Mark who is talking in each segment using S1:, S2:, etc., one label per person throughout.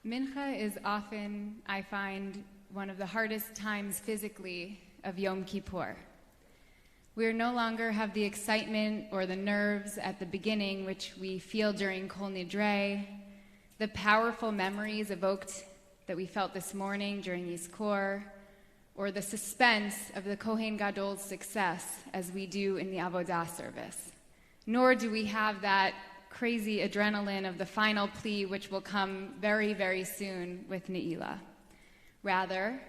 S1: Minha is often, I find, one of the hardest times physically of Yom Kippur. We no longer have the excitement or the nerves at the beginning, which we feel during Kol Nidre, the powerful memories evoked that we felt this morning during Yizkor, or the suspense of the Kohen Gadol's success as we do in the Avodah service. Nor do we have that crazy adrenaline of the final plea, which will come very, very soon with Ne'ilah. Rather,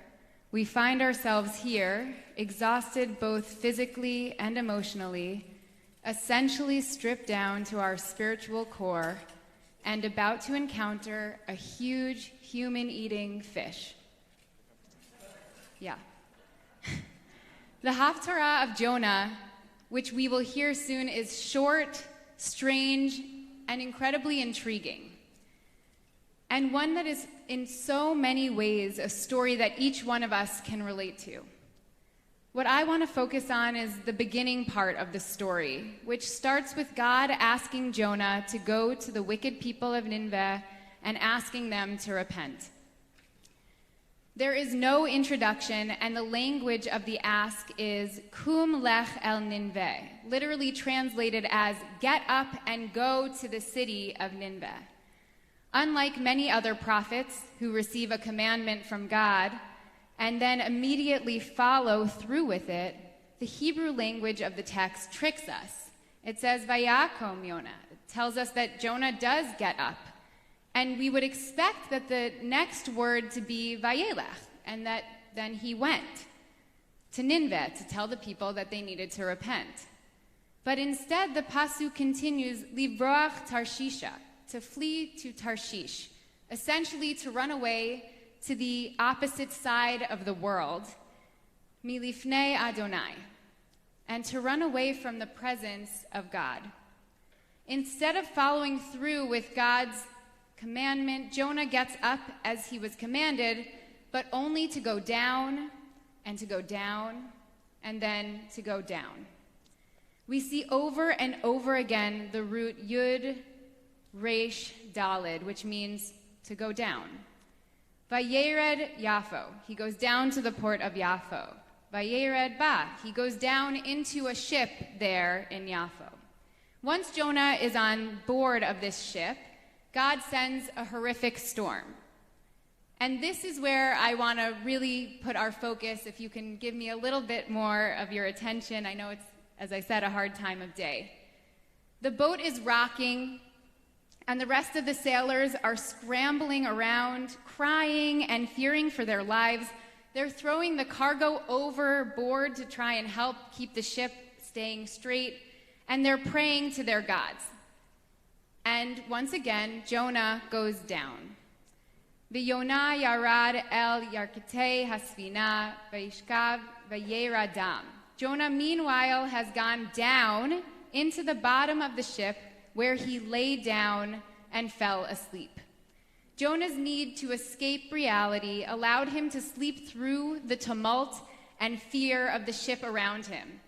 S1: we find ourselves here, exhausted both physically and emotionally, essentially stripped down to our spiritual core, and about to encounter a huge human-eating fish. Yeah. The Haftarah of Jonah, which we will hear soon, is short, strange, and incredibly intriguing. And one that is in so many ways a story that each one of us can relate to. What I want to focus on is the beginning part of the story, which starts with God asking Jonah to go to the wicked people of Nineveh and asking them to repent. There is no introduction, and the language of the ask is Koom lech el Nineveh, literally translated as get up and go to the city of Nineveh. Unlike many other prophets who receive a commandment from God and then immediately follow through with it, the Hebrew language of the text tricks us. It says Vayakom Jonah. It tells us that Jonah does get up. And we would expect that the next word to be Vayelech, and that then he went to Nineveh to tell the people that they needed to repent. But instead, the pasuk continues, Livroach Tarshisha, to flee to Tarshish, essentially to run away to the opposite side of the world, Milifnei Adonai, and to run away from the presence of God. Instead of following through with God's commandment, Jonah gets up as he was commanded, but only to go down and to go down and then to go down. We see over and over again the root Yud, Resh, Daled, which means to go down. Vayered Yafo, he goes down to the port of Yafo. Vayered Ba, he goes down into a ship there in Yafo. Once Jonah is on board of this ship, God sends a horrific storm. And this is where I want to really put our focus. If you can give me a little bit more of your attention. I know it's, as I said, a hard time of day. The boat is rocking, and the rest of the sailors are scrambling around, crying and fearing for their lives. They're throwing the cargo overboard to try and help keep the ship staying straight, and they're praying to their gods. And once again, Jonah goes down. V'Yonah yarad el yarketei hasfina v'yishkav v'yeradam. Jonah, meanwhile, has gone down into the bottom of the ship where he lay down and fell asleep. Jonah's need to escape reality allowed him to sleep through the tumult and fear of the ship around him,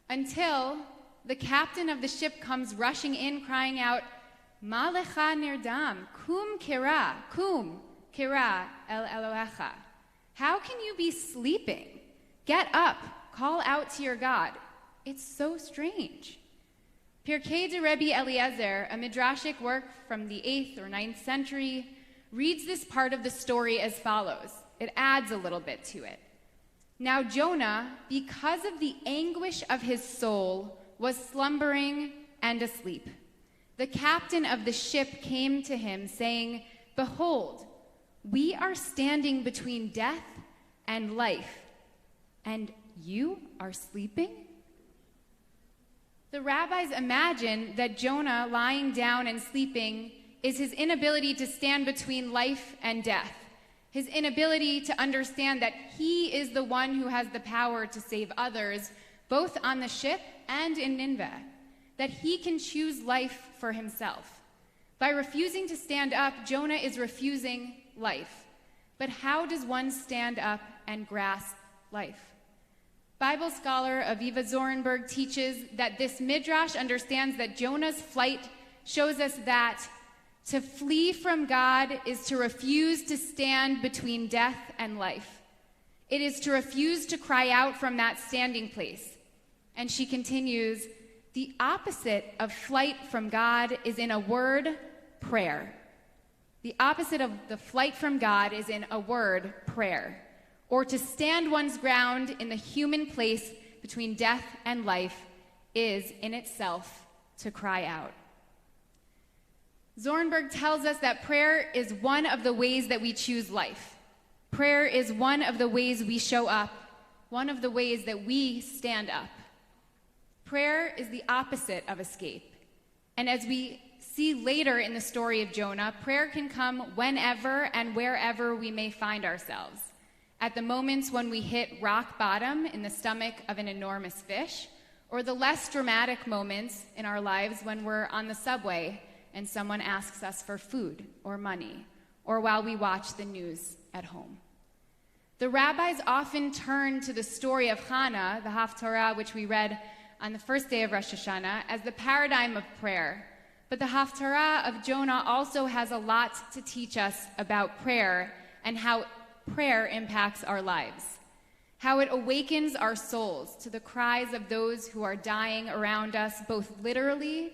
S1: until the captain of the ship comes rushing in, crying out, Ma lecha nirdam, kum kira el Elohecha. How can you be sleeping? Get up, call out to your God. It's so strange. Pirkei de Rabbi Eliezer, a midrashic work from the 8th or 9th century, reads this part of the story as follows. It adds a little bit to it. Now Jonah, because of the anguish of his soul, was slumbering and asleep. The captain of the ship came to him, saying, Behold, we are standing between death and life, and you are sleeping? The rabbis imagine that Jonah lying down and sleeping is his inability to stand between life and death, his inability to understand that he is the one who has the power to save others, both on the ship and in Nineveh, that he can choose life for himself. By refusing to stand up, Jonah is refusing life. But how does one stand up and grasp life? Bible scholar Aviva Zorenberg teaches that this midrash understands that Jonah's flight shows us that To flee from God is to refuse to stand between death and life. It is to refuse to cry out from that standing place. And she continues, the opposite of flight from God is in a word, prayer. The opposite of the flight from God is in a word, prayer. Or to stand one's ground in the human place between death and life is in itself to cry out. Zornberg tells us that prayer is one of the ways that we choose life. Prayer is one of the ways we show up, one of the ways that we stand up. Prayer is the opposite of escape. And as we see later in the story of Jonah, prayer can come whenever and wherever we may find ourselves. At the moments when we hit rock bottom in the stomach of an enormous fish, or the less dramatic moments in our lives when we're on the subway and someone asks us for food or money, or while we watch the news at home. The rabbis often turn to the story of Hannah, the Haftarah, which we read on the first day of Rosh Hashanah, as the paradigm of prayer. But the Haftarah of Jonah also has a lot to teach us about prayer and how prayer impacts our lives, how it awakens our souls to the cries of those who are dying around us, both literally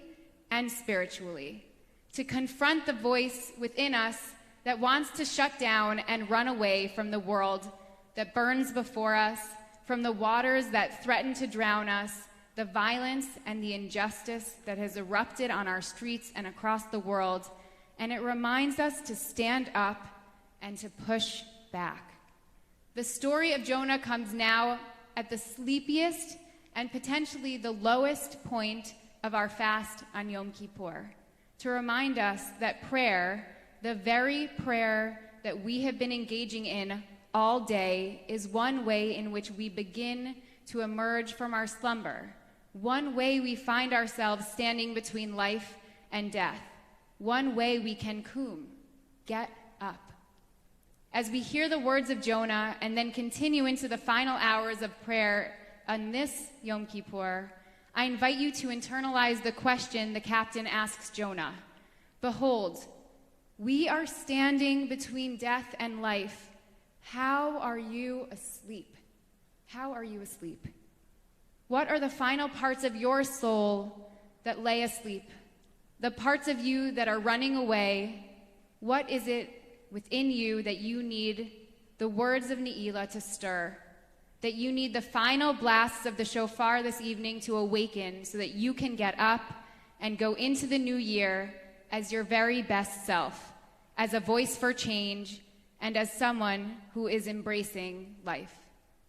S1: and spiritually, to confront the voice within us that wants to shut down and run away from the world that burns before us, from the waters that threaten to drown us, the violence and the injustice that has erupted on our streets and across the world, and it reminds us to stand up and to push back. The story of Jonah comes now at the sleepiest and potentially the lowest point of our fast on Yom Kippur, to remind us that prayer, the very prayer that we have been engaging in all day, is one way in which we begin to emerge from our slumber, one way we find ourselves standing between life and death, one way we can Koom Get up. As we hear the words of Jonah and then continue into the final hours of prayer on this Yom Kippur, I invite you to internalize the question the captain asks Jonah. Behold, we are standing between death and life. How are you asleep? How are you asleep? What are the final parts of your soul that lay asleep? The parts of you that are running away? What is it within you that you need the words of Ne'ilah to stir? That you need the final blasts of the shofar this evening to awaken so that you can get up and go into the new year as your very best self, as a voice for change, and as someone who is embracing life.